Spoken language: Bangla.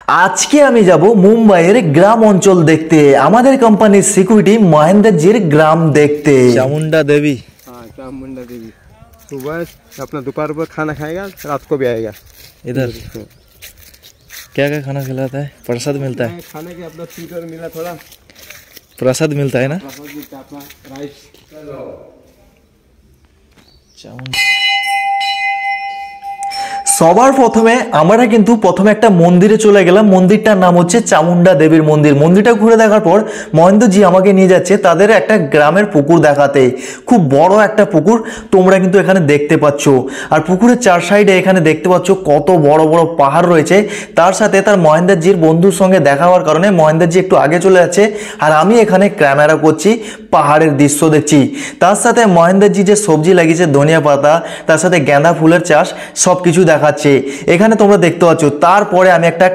আজকে আমি যাব মুম্বাইয়ের গ্রাম অঞ্চল দেখতে। আমাদের কোম্পানির সিকিউরিটি মহেন্দ্র জির গ্রাম देखते। चामुंडा देवी। हाँ चामुंडा देवी। सुबह अपना दोपहर पर खाना खाएगा, रात को भी आएगा इधर क्या क्या खाना खिलाता है? प्रसाद मिलता है? खाने के अपना स्वीटर मिला, थोड़ा प्रसाद मिलता है ना? प्रसाद मिलता है, अपना राइस। সবার প্রথমে আমরা কিন্তু প্রথমে একটা মন্দিরে চলে গেলাম। মন্দিরটার নাম হচ্ছে চামুন্ডা দেবীর মন্দির। মন্দিরটা ঘুরে দেখার পর মহেন্দ্রজি আমাকে নিয়ে যাচ্ছে তাদের একটা গ্রামের পুকুর দেখাতে। খুব বড় একটা পুকুর তোমরা কিন্তু এখানে দেখতে পাচ্ছ। আর পুকুরের চার সাইডে এখানে দেখতে পাচ্ছ কত বড় বড় পাহাড় রয়েছে। তার সাথে তার মহেন্দ্রজির বন্ধুর সঙ্গে দেখা হওয়ার কারণে মহেন্দ্রজি একটু আগে চলে যাচ্ছে, আর আমি এখানে ক্যামেরা করছি, পাহাড়ের দৃশ্য দেখছি। তার সাথে মহেন্দ্রজি যে সবজি লাগিয়েছে ধনিয়া পাতা, তার সাথে গাঁদা ফুলের চাষ, সব কিছু দেখাচ্ছে এখানে তোমরা দেখতে পাচ্ছ। তারপরে আমি একটা